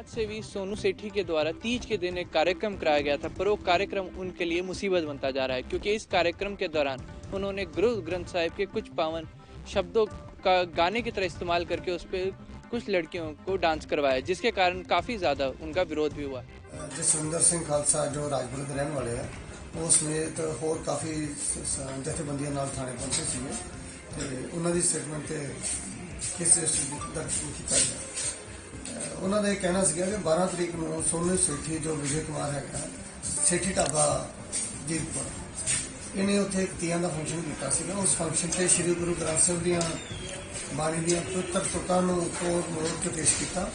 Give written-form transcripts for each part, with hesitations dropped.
समाज सेवी सोनू सेठी के द्वारा तीज के दिन एक कार्यक्रम कराया गया था, पर वो कार्यक्रम उनके लिए मुसीबत बनता जा रहा है क्योंकि इस कार्यक्रम के दौरान उन्होंने गुरु ग्रंथ साहिब के कुछ पावन शब्दों का गाने की तरह इस्तेमाल करके उस पर कुछ लड़कियों को डांस करवाया, जिसके कारण काफ़ी ज़्यादा उनका विरोध भी हुआ। जसविंदर सिंह खालसा जो राजपुर के रहने वाले हैं वो समेत होर काफ़ी जथेबंदियों नाल थाने पहुंचे थे तो उन्होंने स्टेटमेंट से केस दर्ज किया गया। उन्होंने कहना सीगा कि 12 तरीक को सोनू सेठी जो विजय कुमार है सेठी ढाबा जीतपुर इन्हें उत्थे एक तीयां का फंक्शन किया। उस फंक्शन से श्री गुरु ग्रंथ साहिब दी बाणी दी पवित्र तुकां नूं तोड़ मोड़ के पेश किया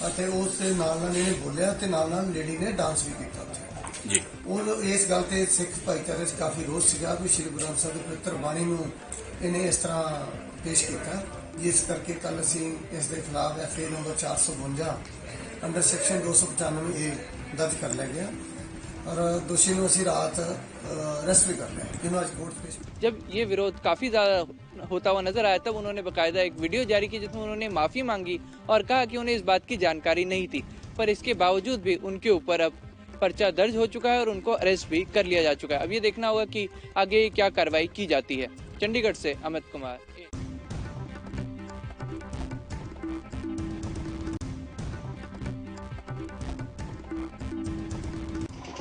ਅਤੇ ਉਸ ਦੇ ਨਾਲ ਇਹਨੇ ਬੋਲਿਆ ਤੇ ਨਾਲ ਲੇਡੀ ਨੇ ਡਾਂਸ ਵੀ ਕੀਤਾ ਉੱਥੇ ਜੀ। ਉਹ ਇਸ ਗੱਲ ਤੇ ਸਿੱਖ ਭਾਈਚਾਰੇ 'ਚ ਕਾਫੀ ਰੋਸ ਸੀਗਾ ਕਿ ਸ਼੍ਰੀ ਗੁਰੂ ਗ੍ਰੰਥ ਸਾਹਿਬ ਦੀ ਪਵਿੱਤਰ ਬਾਣੀ ਨੂੰ ਇਹਨੇ ਇਸ ਤਰ੍ਹਾਂ ਪੇਸ਼ ਕੀਤਾ, ਜਿਸ ਕਰਕੇ ਕੱਲ ਅਸੀਂ ਇਸ ਦੇ ਖਿਲਾਫ ਐਫਏ ਨੰਬਰ 452 ਅੰਡਰ ਸੈਕਸ਼ਨ 295 ਏ दर्ज कर लिया गया और दोषी को ਅਸੀਂ रात अरेस्ट भी कर लिया, जिन्होंने आज कोर्ट पेश। जब ये विरोध काफी ज्यादा होता हुआ नजर आया तब उन्होंने बकायदा एक वीडियो जारी की जिसमें उन्होंने माफी मांगी और कहा कि उन्हें इस बात की जानकारी नहीं थी, पर इसके बावजूद भी उनके ऊपर अब पर्चा दर्ज हो चुका है और उनको अरेस्ट भी कर लिया जा चुका है। अब ये देखना होगा कि आगे क्या कार्रवाई की जाती है। चंडीगढ़ से अमित कुमार।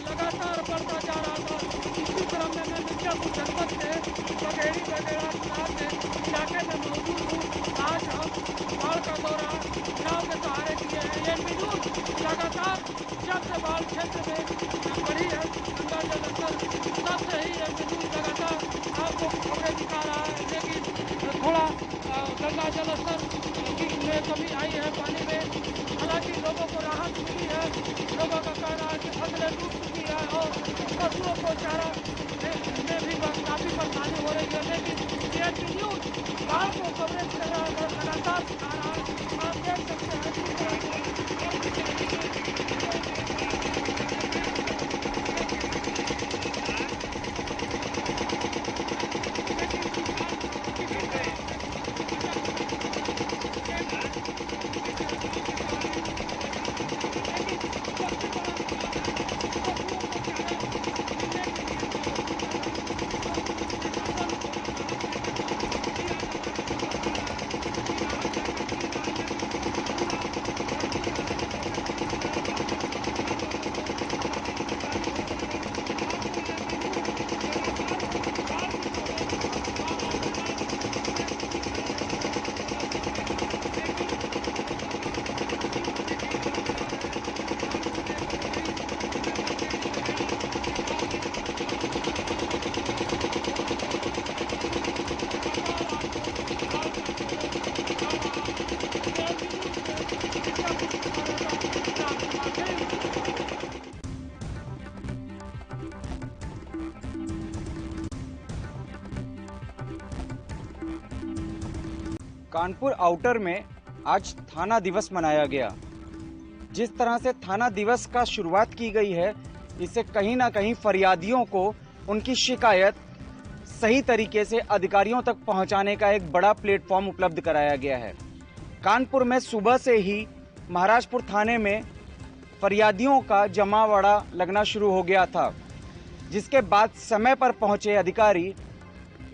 लगातार बढ़ता जा रहा था। इसी तरह मैं मिर्जापुर जनपद से बघेड़ी इलाके में मौजूद हूँ। आज हम बाढ़ का दौरा नाव के सहारे किए हैं। ये न्यूज लगातार जब से बाढ़ क्षेत्र में बढ़ी है गंगा जलस्तर, तब से ही ये न्यूज लगातार आपको खबरें दिखा रहा है, लेकिन थोड़ा गंगा जलस्तर में कमी आई है पानी में। हालांकि लोगों को राहत मिली है। लोगों का कहना है कि फसलें डूब चुकी है और पशुओं को चारा में भी काफी परेशानी हो रही है, लेकिन ये न्यूज बाढ़ को कवरेज कर रहा है, लगातार दिखा रहा है। आप देख सकते हैं कानपुर आउटर में आज थाना दिवस मनाया गया। जिस तरह से थाना दिवस का शुरुआत की गई है, इससे कहीं ना कहीं फरियादियों को उनकी शिकायत सही तरीके से अधिकारियों तक पहुंचाने का एक बड़ा प्लेटफॉर्म उपलब्ध कराया गया है। कानपुर में सुबह से ही महाराजपुर थाने में फरियादियों का जमावड़ा लगना शुरू हो गया था, जिसके बाद समय पर पहुंचे अधिकारी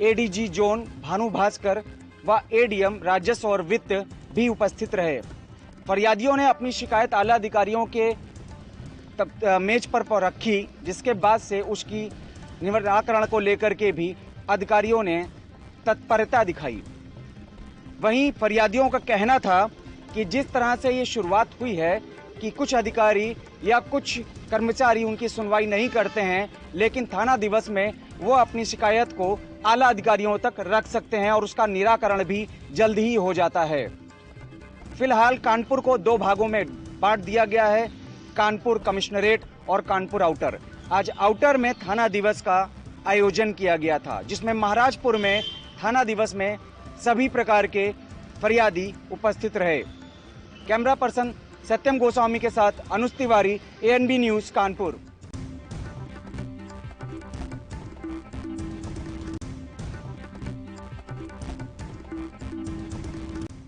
एडीजी जोन भानु भास्कर व एडीएम राजस्व और वित्त भी उपस्थित रहे। फरियादियों ने अपनी शिकायत आला अधिकारियों के मेज पर रखी, जिसके बाद से उसकी निराकरण को लेकर के भी अधिकारियों ने तत्परता दिखाई। वहीं फरियादियों का कहना था कि जिस तरह से ये शुरुआत हुई है कि कुछ अधिकारी या कुछ कर्मचारी उनकी सुनवाई नहीं करते हैं, लेकिन थाना दिवस में वो अपनी शिकायत को आला अधिकारियों तक रख सकते हैं और उसका निराकरण भी जल्द ही हो जाता है। फिलहाल कानपुर को 2 भागों में बांट दिया गया है, कानपुर कमिश्नरेट और कानपुर आउटर। आज आउटर में थाना दिवस का आयोजन किया गया था, जिसमें महाराजपुर में थाना दिवस में सभी प्रकार के फरियादी उपस्थित रहे। कैमरा पर्सन सत्यम गोस्वामी के साथ अनुज तिवारी, एएनबी न्यूज कानपुर।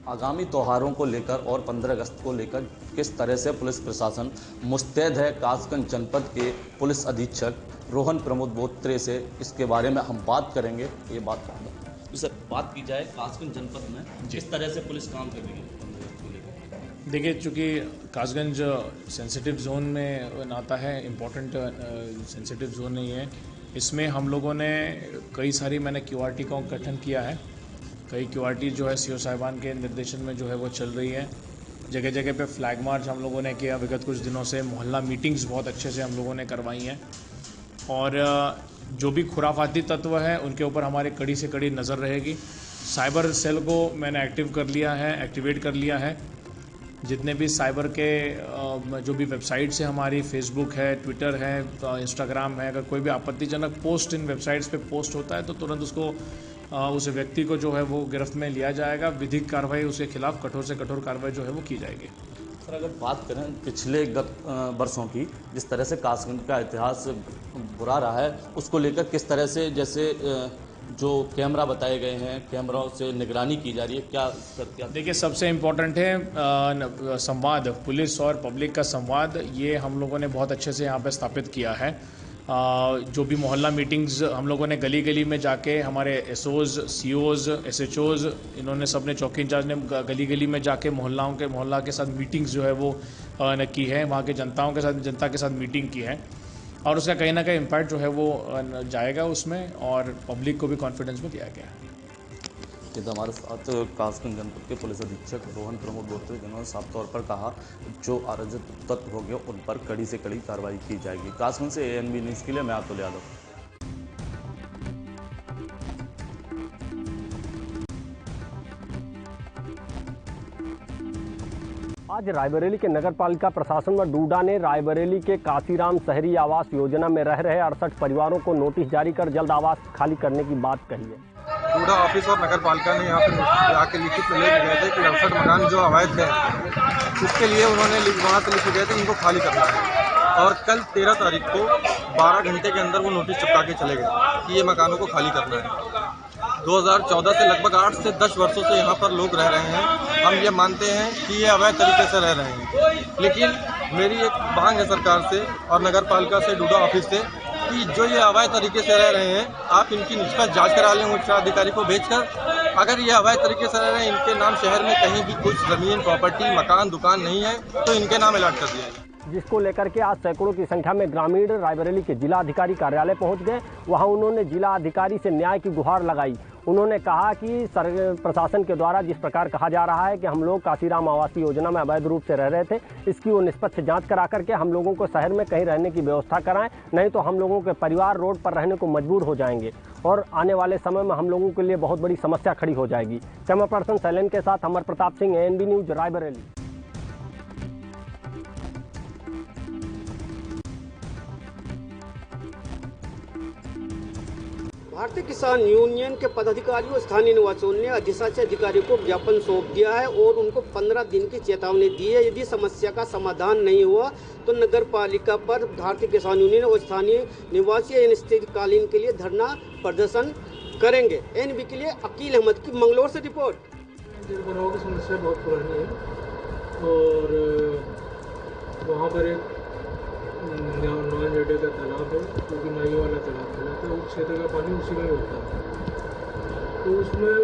आगामी त्योहारों को लेकर और 15 अगस्त को लेकर किस तरह से पुलिस प्रशासन मुस्तैद है, कासगंज जनपद के पुलिस अधीक्षक रोहन प्रमोद बोत्रे से इसके बारे में हम बात करेंगे। ये बात सर बात की जाए कासगंज जनपद में किस तरह से पुलिस काम कर रही है। देखिए, चूँकि कासगंज सेंसिटिव जोन में आता है, इम्पोर्टेंट सेंसिटिव जोन नहीं है, इसमें हम लोगों ने कई सारी मैंने क्यूआरटी का गठन किया है। कई क्यूआरटी जो है सीओ साहिबान के निर्देशन में जो है वो चल रही है। जगह जगह पे फ्लैग मार्च हम लोगों ने किया। विगत कुछ दिनों से मोहल्ला मीटिंग्स बहुत अच्छे से हम लोगों ने करवाई हैं और जो भी खुराफाती तत्व है उनके ऊपर हमारी कड़ी से कड़ी नज़र रहेगी। साइबर सेल को मैंने एक्टिवेट कर लिया है। जितने भी साइबर के जो भी वेबसाइट्स है हमारी, फेसबुक है, ट्विटर है, इंस्टाग्राम है, अगर कोई भी आपत्तिजनक पोस्ट इन वेबसाइट्स पे पोस्ट होता है तो तुरंत उसको उस व्यक्ति को जो है वो गिरफ्त में लिया जाएगा। विधिक कार्रवाई उसके खिलाफ कठोर से कठोर कार्रवाई जो है वो की जाएगी। सर, अगर बात करें पिछले वर्षों की, जिस तरह से कासगंज का इतिहास बुरा रहा है, उसको लेकर किस तरह से जैसे जो कैमरा बताए गए हैं, कैमरों से निगरानी की जा रही है, क्या सर क्या? देखिए, सबसे इम्पोर्टेंट है संवाद, पुलिस और पब्लिक का संवाद। ये हम लोगों ने बहुत अच्छे से यहाँ पे स्थापित किया है। जो भी मोहल्ला मीटिंग्स हम लोगों ने गली गली में जाके, हमारे एसओज, सीओज, एसएचओज, इन्होंने सबने, चौकी इंचार्ज ने गली गली में जाके मोहल्ला के साथ मीटिंग्स जो है वो की है। वहाँ के जनता के साथ मीटिंग की है और उसका कहीं ना कहीं इम्पैक्ट जो है वो जाएगा उसमें और पब्लिक को भी कॉन्फिडेंस में दिया गया है। ये तो हमारे साथ कासगंज जनपद के पुलिस अधीक्षक रोहन प्रमोद बोत्रे, जिन्होंने साफ तौर पर कहा जो अराजक तत्व हो गए उन पर कड़ी से कड़ी कार्रवाई की जाएगी। कासगंज से ANB न्यूज़ के लिए मैं अतुल यादव। आज रायबरेली के नगर पालिका प्रशासन व डूडा ने रायबरेली के काशीराम शहरी आवास योजना में रह रहे 68 परिवारों को नोटिस जारी कर जल्द आवास खाली करने की बात कही है। डूडा ऑफिस और नगर पालिका ने यहाँ पर आके लिखित में ले गए थे कि 68 मकान जो अवैध है, इसके लिए उन्होंने वहाँ से लिख गए थे इनको खाली करना है और कल 13 तारीख को 12 घंटे के अंदर वो नोटिस चिपका के चले गए कि ये मकानों को खाली करना है। 2014 से लगभग 8 से 10 वर्षों से यहाँ पर लोग रह रहे हैं। हम ये मानते हैं कि ये अवैध तरीके से रह रहे हैं, लेकिन मेरी एक मांग है सरकार से और नगर पालिका से, डूडा ऑफिस से, कि जो ये अवैध तरीके से रह रहे हैं आप इनकी निष्पक्ष जांच करा लें उच्च अधिकारी को भेजकर। अगर ये अवैध तरीके से रह रहे हैं, इनके नाम शहर में कहीं भी कुछ जमीन, प्रॉपर्टी, मकान, दुकान नहीं है तो इनके नाम अलर्ट कर दिया जाए। जिसको लेकर के आज सैकड़ों की संख्या में ग्रामीण रायबरेली के जिला अधिकारी कार्यालय पहुंच गए। वहां उन्होंने जिला अधिकारी से न्याय की गुहार लगाई। उन्होंने कहा कि प्रशासन के द्वारा जिस प्रकार कहा जा रहा है कि हम लोग काशीराम आवासीय योजना में अवैध रूप से रह रहे थे, इसकी वो निष्पक्ष जांच करा करके हम लोगों को शहर में कहीं रहने की व्यवस्था कराएं, नहीं तो हम लोगों के परिवार रोड पर रहने को मजबूर हो जाएंगे और आने वाले समय में हम लोगों के लिए बहुत बड़ी समस्या खड़ी हो जाएगी। कैमरा पर्सन शैलेन के साथ अमर प्रताप सिंह, ANB न्यूज, रायबरेली। भारतीय किसान यूनियन के पदाधिकारियों और स्थानीय निवासियों ने अधिशासी अधिकारी को ज्ञापन सौंप दिया है और उनको 15 दिन की चेतावनी दी है। यदि समस्या का समाधान नहीं हुआ तो नगर पालिका पर भारतीय किसान यूनियन और स्थानीय निवासी अनिश्चितकालीन के लिए धरना प्रदर्शन करेंगे। ANB के लिए अकील अहमद की मंगलौर से रिपोर्ट। जलभराव की समस्या बहुत पुरानी है और वहाँ पर एक नॉन रेडे का तालाब है, क्योंकि नाई वाला तालाब है, उस क्षेत्र का पानी उसी में होता है। तो उसमें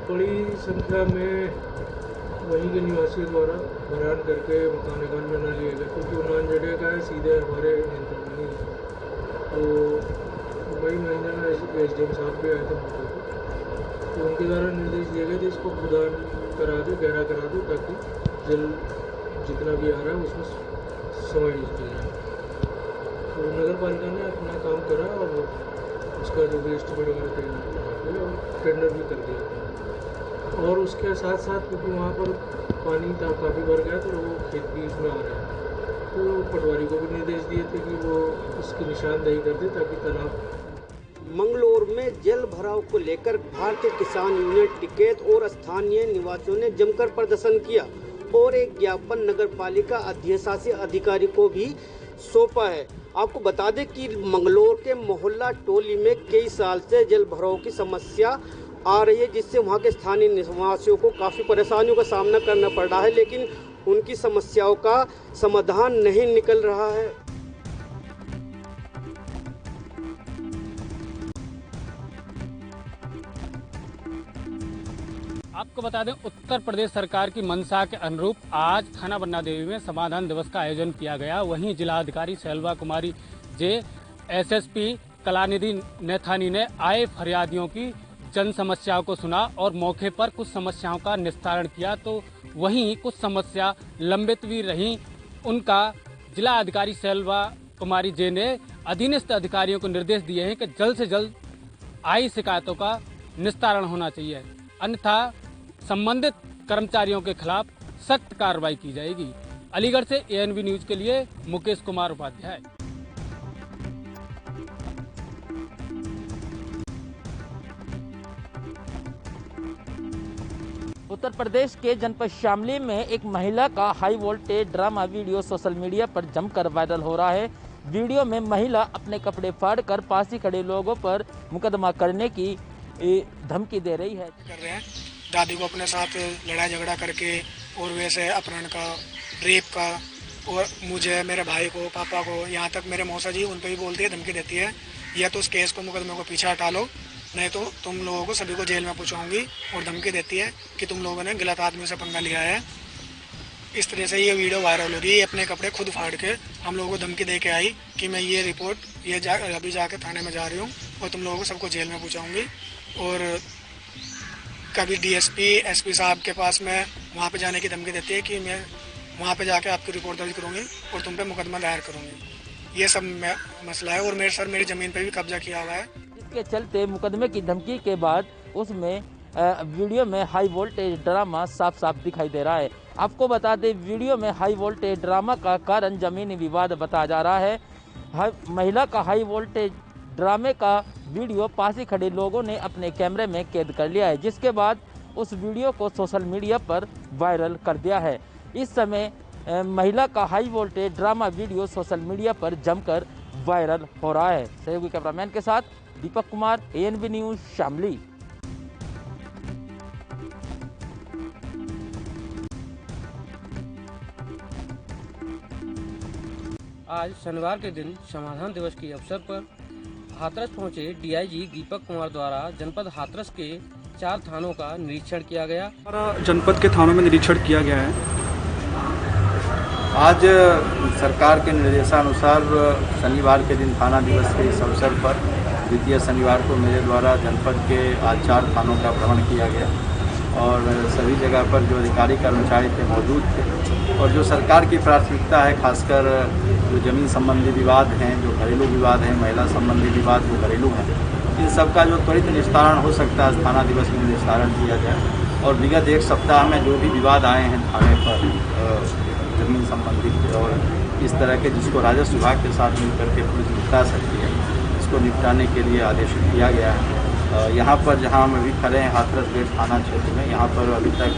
बड़ी संख्या में वहीं के निवासियों द्वारा भरान करके मकान बना लिए गए, क्योंकि वो नॉन रेडे का है, सीधे हमारे नियंत्रण में नहीं है। तो वही महीना SDM साहब भी आए थे मौके पर, तो उनके द्वारा निर्देश दिए गए थे इसको खुदान करा दो, गहरा करा दो, ताकि जल जितना भी आ रहा है उसमें समय निकल जाए। तो नगर पालिका ने अपना काम करा और उसका जो भी एस्टिमेट वगैरह तैयार करा और टेंडर भी कर दिया। और उसके साथ साथ क्योंकि वहाँ पर पानी काफ़ी भर गया तो वो खेत भी इसमें आ रहा है, तो पटवारी को भी निर्देश दिए थे कि वो इसकी निशानदेही कर दे ताकि तालाब। मंगलौर में जल भराव को लेकर भारतीय किसान यूनियन टिकैत और स्थानीय निवासियों ने जमकर प्रदर्शन किया और एक ज्ञापन नगर पालिका अधिशासी अधिकारी को भी सौंपा है। आपको बता दें कि मंगलौर के मोहल्ला टोली में कई साल से जल भराव की समस्या आ रही है, जिससे वहाँ के स्थानीय निवासियों को काफ़ी परेशानियों का सामना करना पड़ रहा है, लेकिन उनकी समस्याओं का समाधान नहीं निकल रहा है। आपको बता दें, उत्तर प्रदेश सरकार की मंशा के अनुरूप आज थाना बन्ना देवी में समाधान दिवस का आयोजन किया गया। वहीं जिलाधिकारी शैलवा कुमारी जे, एसएसपी कलानिधि नैथानी ने आए फरियादियों की जन समस्याओं को सुना और मौके पर कुछ समस्याओं का निस्तारण किया, तो वहीं कुछ समस्या लंबित भी रहीं। उनका जिला अधिकारी शैलवा कुमारी जे ने अधीनस्थ अधिकारियों को निर्देश दिए हैं कि जल्द से जल्द आई शिकायतों का निस्तारण होना चाहिए, अन्यथा संबंधित कर्मचारियों के खिलाफ सख्त कार्रवाई की जाएगी। अलीगढ़ से एएनबी न्यूज के लिए मुकेश कुमार उपाध्याय। उत्तर प्रदेश के जनपद शामली में एक महिला का high voltage drama video social media पर जमकर वायरल हो रहा है। वीडियो में महिला अपने कपड़े फाड़कर पास ही खड़े लोगों पर मुकदमा करने की धमकी दे रही है। कर रहे हैं दादी को अपने साथ लड़ाई झगड़ा करके, और वैसे अपहरण का, रेप का, और मुझे, मेरे भाई को, पापा को, यहाँ तक मेरे मौसा जी, उन पर भी बोलती है, धमकी देती है, या तो उस केस को, मुकदमे को पीछे हटा लो, नहीं तो तुम लोगों को सभी को जेल में पहुँचाऊंगी, और धमकी देती है कि तुम लोगों ने गलत आदमी से पंगा लिया है। इस तरह से ये वीडियो वायरल हो रही है। अपने कपड़े खुद फाड़ के हम लोगों को धमकी दे के आई कि मैं ये रिपोर्ट अभी जाके थाने में जा रही हूँ और तुम लोगों को सबको जेल में पहुँचाऊँगी। और कभी डीएसपी, एसपी साहब के पास में वहाँ पे जाने की धमकी देती है कि मैं वहाँ पे जाके आपकी रिपोर्ट दर्ज करूँगी और तुम पे मुकदमा दायर करूँगी। ये सब मसला है, और मेरी ज़मीन पे भी कब्जा किया हुआ है। इसके चलते मुकदमे की धमकी के बाद उसमें वीडियो में हाई वोल्टेज ड्रामा साफ साफ दिखाई दे रहा है। आपको बता दें, वीडियो में हाई वोल्टेज ड्रामा का कारण जमीनी विवाद बताया जा रहा है। महिला का हाई वोल्टेज ड्रामे का वीडियो पास ही खड़े लोगों ने अपने कैमरे में कैद कर लिया है, जिसके बाद उस वीडियो को सोशल मीडिया पर वायरल कर दिया है। इस समय महिला का high voltage drama video social media पर जमकर वायरल हो रहा है। सहयोगी कैमरामैन के साथ दीपक कुमार, एएनबी न्यूज शामली। आज शनिवार के दिन समाधान दिवस के अवसर पर हाथरस पहुंचे डीआईजी दीपक कुमार द्वारा जनपद हाथरस के 4 थानों का निरीक्षण किया गया। जनपद के थानों में निरीक्षण किया गया है। आज सरकार के निर्देशानुसार शनिवार के दिन थाना दिवस के इस अवसर पर द्वितीय शनिवार को मेरे द्वारा जनपद के आज 4 थानों का भ्रमण किया गया, और सभी जगह पर जो अधिकारी कर्मचारी थे मौजूद थे, और जो सरकार की प्राथमिकता है, खासकर जो ज़मीन संबंधी विवाद हैं, जो घरेलू विवाद हैं, महिला संबंधी विवाद जो घरेलू हैं, इन सब का जो त्वरित निस्तारण हो सकता है थाना दिवस में निस्तारण किया जाए। और विगत 1 सप्ताह में जो भी विवाद आए हैं थाने पर ज़मीन संबंधित और इस तरह के, जिसको राजस्व विभाग के साथ मिलकर के पुलिस निपटा सकती है, इसको निपटाने के लिए आदेश किया गया है। यहाँ पर जहाँ हम अभी खड़े हैं हाथरस गेट थाना क्षेत्र में, यहाँ पर अभी तक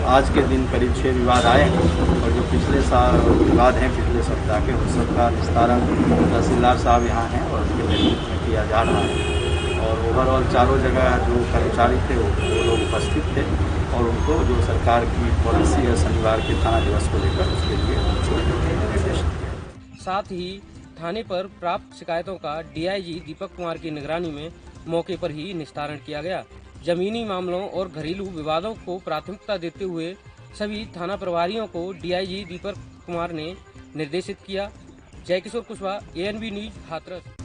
आज के दिन करीब 6 विवाद आए हैं, और जो पिछले विवाद हैं पिछले सप्ताह के, उन सबका निस्तारण तहसीलदार साहब यहाँ हैं और उनके नेतृत्व में किया जा रहा है। और ओवरऑल चारों जगह जो कर्मचारी थे वो लोग उपस्थित थे, और उनको जो सरकार की पॉलिसी है शनिवार के थाना दिवस को लेकर, उसके लिए निर्देश दिए। साथ ही थाने पर प्राप्त शिकायतों का डीआईजी दीपक कुमार की निगरानी में मौके पर ही निस्तारण किया गया। जमीनी मामलों और घरेलू विवादों को प्राथमिकता देते हुए सभी थाना प्रभारियों को डीआईजी दीपक कुमार ने निर्देशित किया। जय किशोर कुशवाहा, एएनबी न्यूज, हाथरस।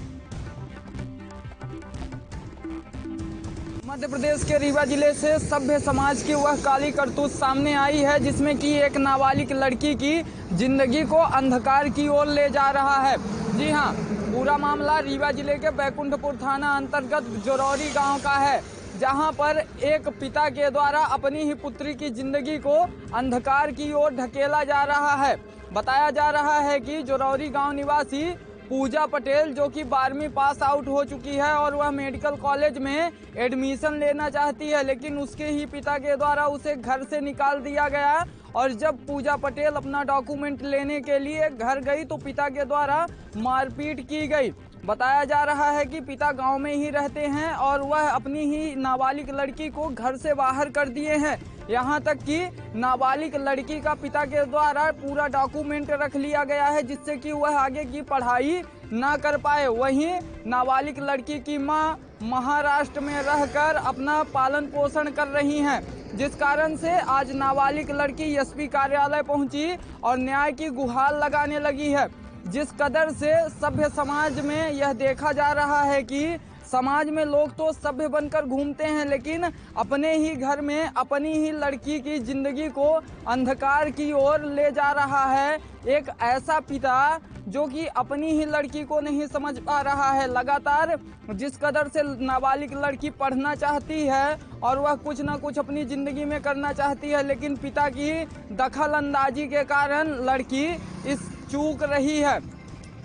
मध्य प्रदेश के रीवा जिले से सभ्य समाज की वह काली करतूत सामने आई है, जिसमें कि एक नाबालिग लड़की की जिंदगी को अंधकार की ओर ले जा रहा है। जी हाँ, पूरा मामला रीवा जिले के बैकुंठपुर थाना अंतर्गत जोरौरी गांव का है, जहां पर एक पिता के द्वारा अपनी ही पुत्री की जिंदगी को अंधकार की ओर ढकेला जा रहा है। बताया जा रहा है कि जोरौरी गांव निवासी पूजा पटेल, जो कि 12वीं पास आउट हो चुकी है और वह मेडिकल कॉलेज में एडमिशन लेना चाहती है, लेकिन उसके ही पिता के द्वारा उसे घर से निकाल दिया गया। और जब पूजा पटेल अपना डॉक्यूमेंट लेने के लिए घर गई तो पिता के द्वारा मारपीट की गई। बताया जा रहा है कि पिता गांव में ही रहते हैं और वह अपनी ही नाबालिग लड़की को घर से बाहर कर दिए हैं। यहां तक कि नाबालिग लड़की का पिता के द्वारा पूरा डॉक्यूमेंट रख लिया गया है जिससे कि वह आगे की पढ़ाई ना कर पाए। वहीं नाबालिग लड़की की मां महाराष्ट्र में रहकर अपना पालन पोषण कर रही हैं, जिस कारण से आज नाबालिग लड़की एसपी कार्यालय पहुंची और न्याय की गुहार लगाने लगी है। जिस कदर से सभ्य समाज में यह देखा जा रहा है कि समाज में लोग तो सभ्य बनकर घूमते हैं, लेकिन अपने ही घर में अपनी ही लड़की की जिंदगी को अंधकार की ओर ले जा रहा है एक ऐसा पिता जो कि अपनी ही लड़की को नहीं समझ पा रहा है। लगातार जिस कदर से नाबालिग लड़की पढ़ना चाहती है और वह कुछ ना कुछ अपनी जिंदगी में करना चाहती है, लेकिन पिता की दखल अंदाजी के कारण लड़की इस चूक रही है।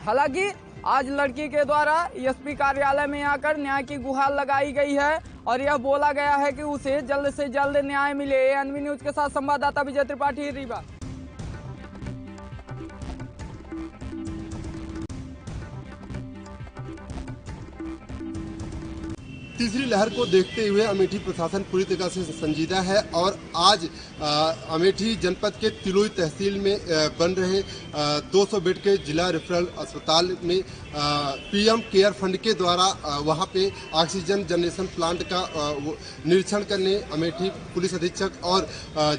हालांकि आज लड़की के द्वारा एसपी कार्यालय में आकर न्याय की गुहार लगाई गई है और यह बोला गया है कि उसे जल्द से जल्द न्याय मिले। एएनबी न्यूज के साथ संवाददाता विजय त्रिपाठी, रीवा। तीसरी लहर को देखते हुए अमेठी प्रशासन पूरी तरह से संजीदा है और आज अमेठी जनपद के तिलोई तहसील में बन रहे 200 बेड के जिला रेफरल अस्पताल में पीएम केयर फंड के द्वारा वहां पे ऑक्सीजन जनरेशन प्लांट का निरीक्षण करने अमेठी पुलिस अधीक्षक और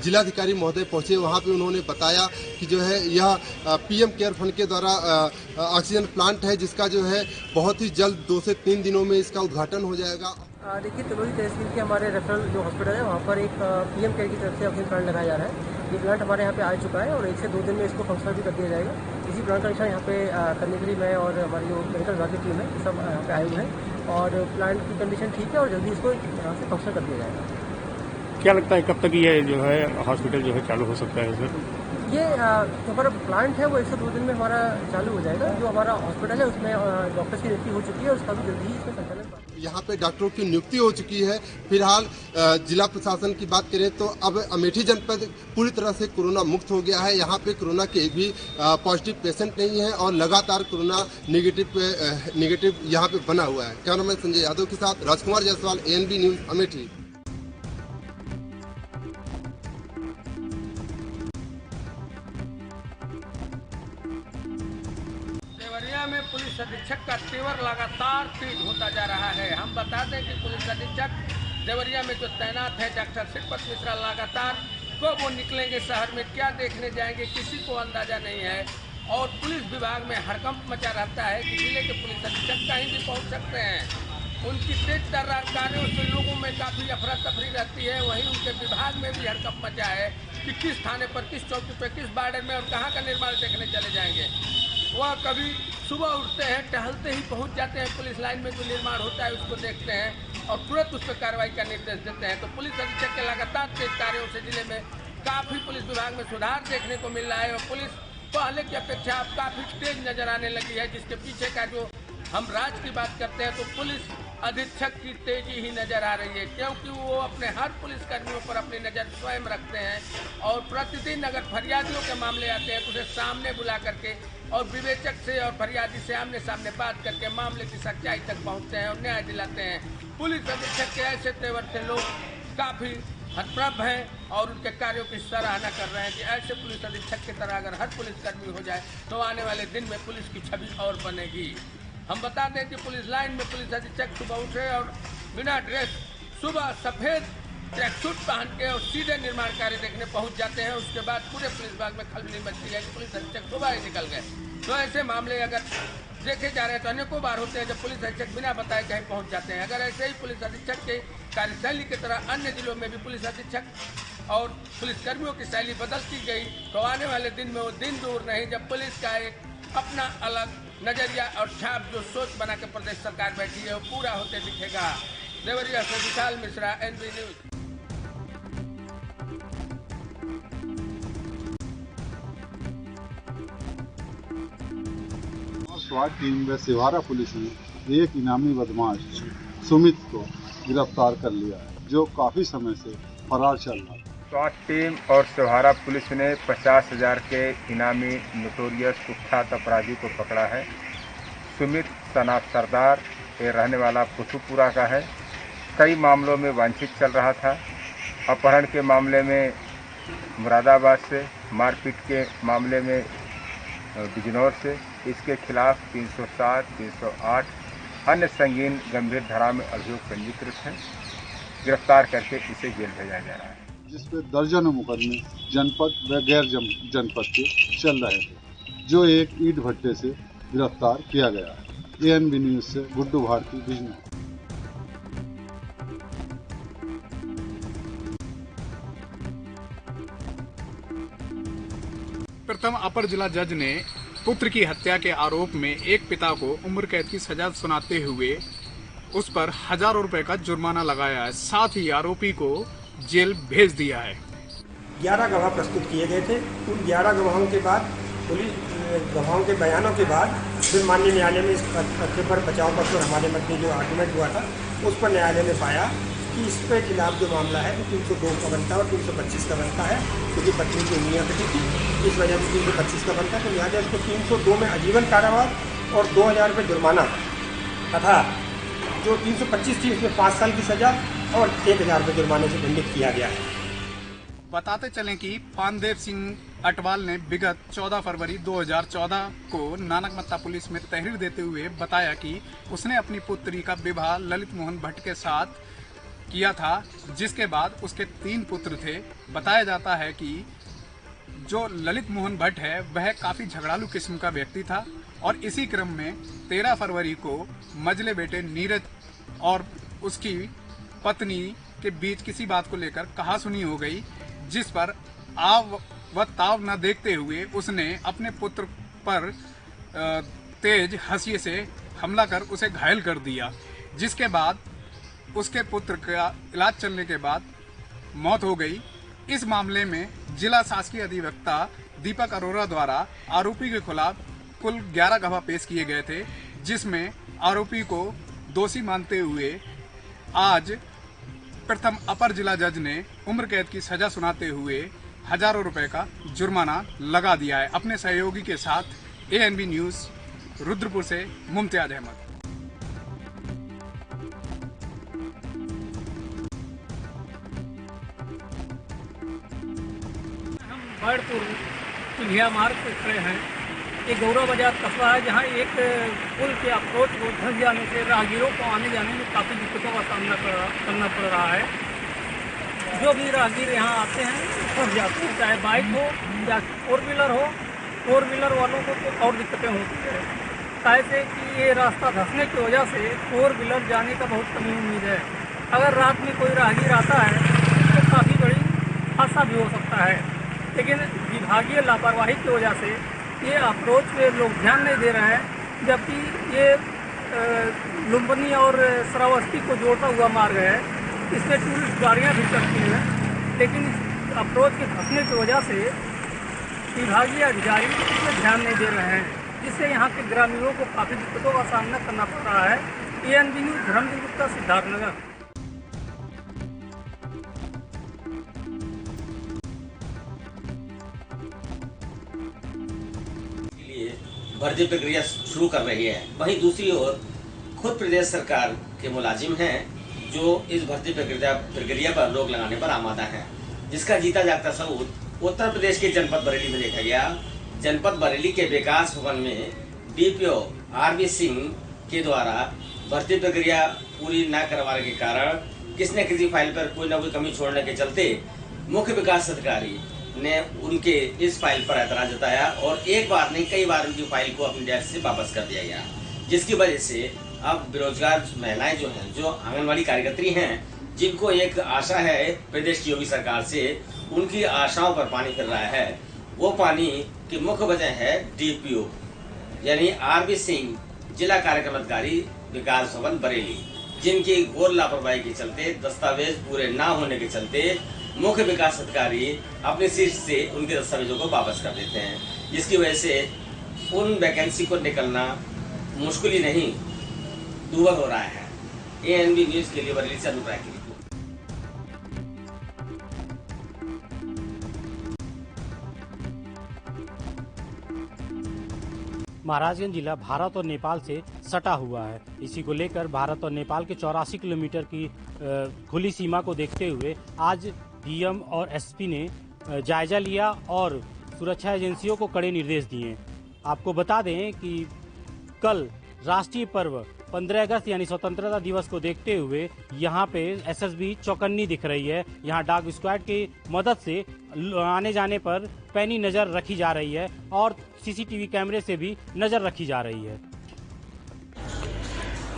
जिलाधिकारी महोदय पहुंचे। वहां पे उन्होंने बताया कि जो है यह पीएम केयर फंड के द्वारा ऑक्सीजन प्लांट है जिसका जो है बहुत ही जल्द 2 से 3 दिनों में इसका उद्घाटन हो जाएगा। देखिए, तिलोरी तहसील के हमारे रेफरल जो हॉस्पिटल है वहाँ पर एक पीएम केयर की तरफ से ऑक्सीजन प्लांट लगाया जा रहा है। ये प्लांट हमारे यहाँ पे आ चुका है और 1 से 2 दिन में इसको फंक्शनल भी कर दिया जाएगा। इसी प्लांट का निरीक्षण यहाँ पे करने के लिए मैं और हमारी जो मेडिकल विभाग की टीम है सब यहाँ पे आए हुए हैं और प्लांट की कंडीशन ठीक है और जल्दी इसको यहाँ से फंक्शनल कर दिया जाएगा। क्या लगता है कब तक ये जो है हॉस्पिटल जो है चालू हो सकता है सर? ये जो हमारा प्लांट है वो 1 से 2 दिन में हमारा चालू हो जाएगा। जो हमारा हॉस्पिटल है उसमें डॉक्टर्स की नियुक्ति हो चुकी है और उसका भी जल्दी ही इसमें संचालन। यहाँ पे डॉक्टरों की नियुक्ति हो चुकी है। फिलहाल जिला प्रशासन की बात करें तो अब अमेठी जनपद पूरी तरह से कोरोना मुक्त हो गया है। यहाँ पे कोरोना के एक भी पॉजिटिव पेशेंट नहीं है और लगातार कोरोना नेगेटिव यहाँ पे बना हुआ है। कैमरामैन संजय यादव के साथ राजकुमार जायसवाल, एएनबी न्यूज, अमेठी। में पुलिस अधीक्षक का तेवर लगातार तेज होता जा रहा है। हम बता दें कि पुलिस अधीक्षक देवरिया में जो तैनात है डॉक्टर श्रीपत मिश्रा लगातार कब वो निकलेंगे शहर में, क्या देखने जाएंगे, किसी को अंदाजा नहीं है। और पुलिस विभाग में हड़कंप मचा रहता है कि जिले के पुलिस अधीक्षक कहीं भी पहुंच सकते हैं। उनकी तेज तर्रार कार्यों से लोगों में काफ़ी अफरा तफरी रहती है। वहीं उनके विभाग में भी हड़कंप मचा है कि किस थाने पर, किस चौकी पर, किस बार्डर में और कहाँ का निर्माण देखने चले जाएंगे। वह कभी सुबह उठते हैं, टहलते ही पहुंच जाते हैं पुलिस लाइन में जो निर्माण होता है उसको देखते हैं और तुरंत उस पर कार्रवाई का निर्देश देते हैं। तो पुलिस अधीक्षक के लगातार तेज कार्यों से जिले में काफ़ी पुलिस विभाग में सुधार देखने को मिल रहा है और पुलिस पहले की अपेक्षा अब काफ़ी तेज नजर आने लगी है। जिसके पीछे का जो हम राज की बात करते हैं तो पुलिस अधीक्षक की तेजी ही नजर आ रही है, क्योंकि वो अपने हर पुलिसकर्मियों पर अपनी नज़र स्वयं रखते हैं और प्रतिदिन अगर फरियादियों के मामले आते हैं तो उसे सामने बुला करके और विवेचक से और फरियादी से आमने सामने बात करके मामले की सच्चाई तक पहुंचते हैं और न्याय दिलाते हैं। पुलिस अधीक्षक के ऐसे तेवर से लोग काफ़ी हतप्रभ हैं और उनके कार्यों की सराहना कर रहे हैं कि ऐसे पुलिस अधीक्षक की तरह अगर हर पुलिसकर्मी हो जाए तो आने वाले दिन में पुलिस की छवि और बनेगी। हम बता दें कि पुलिस लाइन में पुलिस अधीक्षक सुबह उठे और बिना ड्रेस सुबह सफ़ेद ट्रैक सूट पहन के और सीधे निर्माण कार्य देखने पहुंच जाते हैं। उसके बाद पूरे पुलिस विभाग में खलबली मचती है कि पुलिस अधीक्षक सुबह ही निकल गए। तो ऐसे मामले अगर देखे जा रहे हैं तो अनेकों बार होते हैं जब पुलिस अधीक्षक बिना बताए कहीं पहुंच जाते हैं। अगर ऐसे ही पुलिस अधीक्षक के कार्यशैली की तरह अन्य जिलों में भी पुलिस अधीक्षक और पुलिसकर्मियों की शैली बदलती गई तो आने वाले दिन में वो दिन दूर नहीं जब पुलिस का एक अपना अलग नजरिया और छाप जो सोच बना के प्रदेश सरकार बैठी है वो पूरा होते दिखेगा। देवरिया से Vishal Mishra, NB news. स्वाट team व सिवारा पुलिस ने एक इनामी बदमाश सुमित को गिरफ्तार कर लिया है जो काफी समय से फरार चल रहा है। स्वाट टीम और सिवारा पुलिस ने 50,000 के इनामी नोटोरियस कुख्यात अपराधी को पकड़ा है। सुमित सना सरदार ये रहने वाला कुतुबपुरा का है। कई मामलों में वांछित चल रहा था। अपहरण के मामले में मुरादाबाद से, मारपीट के मामले में बिजनौर से। इसके खिलाफ 307, 308 अन्य संगीन गंभीर धारा में अभियोग पंजीकृत हैं। गिरफ्तार करके इसे जेल भेजा जा रहा है, जिसपे दर्जनों मुकदमे जनपद व गैर जनपद के चल रहे थे, जो एक ईंट भट्टे से गिरफ्तार किया गया है। ANB न्यूज से गुड्डू भारती, बिजनौर। प्रथम अपर जिला जज ने पुत्र की हत्या के आरोप में एक पिता को उम्र कैद की सजा सुनाते हुए उस पर हजारों रुपए का जुर्माना लगाया है। साथ ही आरोपी को जेल भेज दिया है। 11 गवाह प्रस्तुत किए गए थे। उन 11 गवाहों के बाद, पुलिस गवाहों के बयानों के बाद फिर माननीय न्यायालय में इस तथ्य पर बचाव पक्ष और हमारे मध्य जो आर्गूमेंट हुआ था उस पर न्यायालय ने पाया कि इस पे खिलाफ जो मामला है वो 302 का बनता है और 325 का बनता है, क्योंकि पत्नी की उंगलियां कटी थी, इस वजह से 325 का बनता है। तो न्यायालय उसको 302 में आजीवन कारावास और 2000 रुपये जुर्माना तथा जो 325 थी उसमें 5 साल की सजा और 1000 रुपये जुर्माने से दंडित किया गया है। बताते चलें कि पानदेव सिंह अटवाल ने विगत 14 फरवरी 2014 को नानकमत्ता पुलिस में तहरीर देते हुए बताया कि उसने अपनी पुत्री का विवाह ललित मोहन भट्ट के साथ किया था, जिसके बाद उसके 3 पुत्र थे। बताया जाता है कि जो ललित मोहन भट्ट है वह काफ़ी झगड़ालू किस्म का व्यक्ति था और इसी क्रम में 13 फरवरी को मजले बेटे नीरज और उसकी पत्नी के बीच किसी बात को लेकर कहासुनी हो गई, जिस पर आव व ताव न देखते हुए उसने अपने पुत्र पर तेज हंसिए से हमला कर उसे घायल कर दिया, जिसके बाद उसके पुत्र का इलाज चलने के बाद मौत हो गई। इस मामले में जिला शासकीय अधिवक्ता दीपक अरोरा द्वारा आरोपी के खिलाफ कुल 11 गवाह पेश किए गए थे, जिसमें आरोपी को दोषी मानते हुए आज प्रथम अपर जिला जज ने उम्र कैद की सजा सुनाते हुए हजारों रुपए का जुर्माना लगा दिया है। अपने सहयोगी के साथ ANB न्यूज रुद्रपुर से मुमताज अहमद। बर्डपुर चिन्हिया मार्ग पर खड़े हैं। एक गौरव बाजार कस्बा है जहाँ एक पुल के अप्रोच को धंस जाने से राहगीरों को आने जाने में काफ़ी दिक्कतों का सामना करना पड़ रहा है। जो भी राहगीर यहाँ आते हैं फंस जाते हैं, चाहे बाइक हो या 4 व्हीलर हो। 4 व्हीलर वालों को तो और दिक्कतें होती है, कैसे कि ये रास्ता धंसने की वजह से 4 व्हीलर जाने का बहुत कमी उम्मीद है। अगर रात में कोई राहगीर आता है तो काफ़ी बड़ी हादसा भी हो सकता है, लेकिन विभागीय लापरवाही की वजह से ये अप्रोच पे लोग ध्यान नहीं दे रहे हैं। जबकि ये लुम्बनी और श्रावस्ती को जोड़ता हुआ मार्ग है, इसमें टूरिस्ट गाड़ियाँ भी चलती हैं, लेकिन इस अप्रोच के फंसने की वजह से विभागीय अधिकारी इस पर ध्यान नहीं दे रहे हैं, जिससे यहाँ के ग्रामीणों को काफ़ी दिक्कतों का सामना करना पड़ रहा है। ANB news Dharmveer Gupta, Siddharthnagar. भर्ती प्रक्रिया शुरू कर रही है। वहीं दूसरी ओर खुद प्रदेश सरकार के मुलाजिम हैं जो इस भर्ती प्रक्रिया पर रोक लगाने पर आमादा हैं, जिसका जीता जागता सबूत उत्तर प्रदेश के जनपद बरेली में देखा गया। जनपद बरेली के विकास भवन में DPO RB सिंह के द्वारा भर्ती प्रक्रिया पूरी न करवाने के कारण किसी न किसी फाइल पर कोई न कोई कमी छोड़ने के चलते मुख्य विकास अधिकारी ने उनके इस फाइल पर ऐतराज जताया और एक बार नहीं कई बार उनकी फाइल को अपने डेस्क से वापस कर दिया गया, जिसकी वजह से अब बेरोजगार महिलाएं जो हैं, जो आंगनवाड़ी कार्यकर्त्री हैं, जिनको एक आशा है प्रदेश की योगी सरकार से, उनकी आशाओं पर पानी फिर रहा है। वो पानी की मुख्य वजह है DPO यानी RB सिंह, जिला कार्यक्रम अधिकारी विकास भवन बरेली, जिनकी घोर लापरवाही के चलते, दस्तावेज पूरे न होने के चलते मुख्य विकास अधिकारी अपने सीट से उनके दस्तावेजों को वापस कर देते हैं, जिसकी वजह से उन वैकेंसी को निकलना मुश्किल ही नहीं दूभर हो रहा है। ANB न्यूज के लिए बरेली से अनुप्राय की रिपोर्ट। महाराजगंज जिला भारत और नेपाल से सटा हुआ है। इसी को लेकर भारत और नेपाल के 84 किलोमीटर की खुली सीमा को देखते हुए आज डीएम और एसपी ने जायजा लिया और सुरक्षा एजेंसियों को कड़े निर्देश दिए। आपको बता दें कि कल राष्ट्रीय पर्व 15 अगस्त यानी स्वतंत्रता दिवस को देखते हुए यहाँ पे एसएसबी चौकन्नी दिख रही है। यहाँ डॉग स्क्वाड की मदद से आने जाने पर पैनी नजर रखी जा रही है और सीसीटीवी कैमरे से भी नजर रखी जा रही है।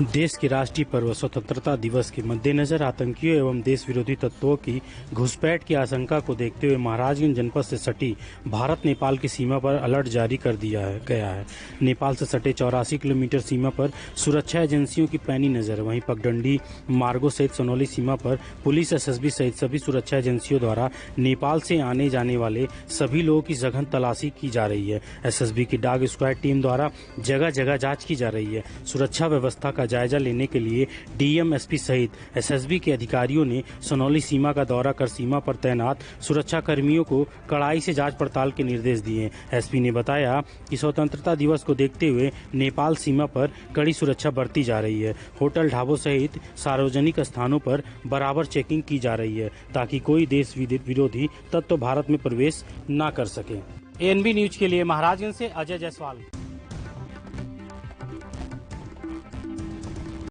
देश के राष्ट्रीय पर्व स्वतंत्रता दिवस के मद्देनजर आतंकियों एवं देश विरोधी तत्वों की घुसपैठ की आशंका को देखते हुए महाराजगंज जनपद से सटी भारत नेपाल की सीमा पर अलर्ट जारी कर दिया गया है। नेपाल से सटे 84 किलोमीटर सीमा पर सुरक्षा एजेंसियों की पैनी नजर। वहीं पगडंडी मार्गो सहित सोनौली सीमा पर पुलिस, एसएसबी सहित सभी सुरक्षा एजेंसियों द्वारा नेपाल से आने जाने वाले सभी लोगों की सघन तलाशी की जा रही है। एसएसबी की डॉग स्क्वाड टीम द्वारा जगह जगह जाँच की जा रही है। सुरक्षा व्यवस्था का जायजा लेने के लिए डीएम, एसपी सहित एसएसबी के अधिकारियों ने सोनौली सीमा का दौरा कर सीमा पर तैनात सुरक्षा कर्मियों को कड़ाई से जांच पड़ताल के निर्देश दिए। एसपी ने बताया कि स्वतंत्रता दिवस को देखते हुए नेपाल सीमा पर कड़ी सुरक्षा बरती जा रही है। होटल, ढाबों सहित सार्वजनिक स्थानों पर बराबर चेकिंग की जा रही है ताकि कोई देश विरोधी तत्व भारत में प्रवेश न कर सके। एएनबी न्यूज के लिए महाराजगंज से अजय जायसवाल।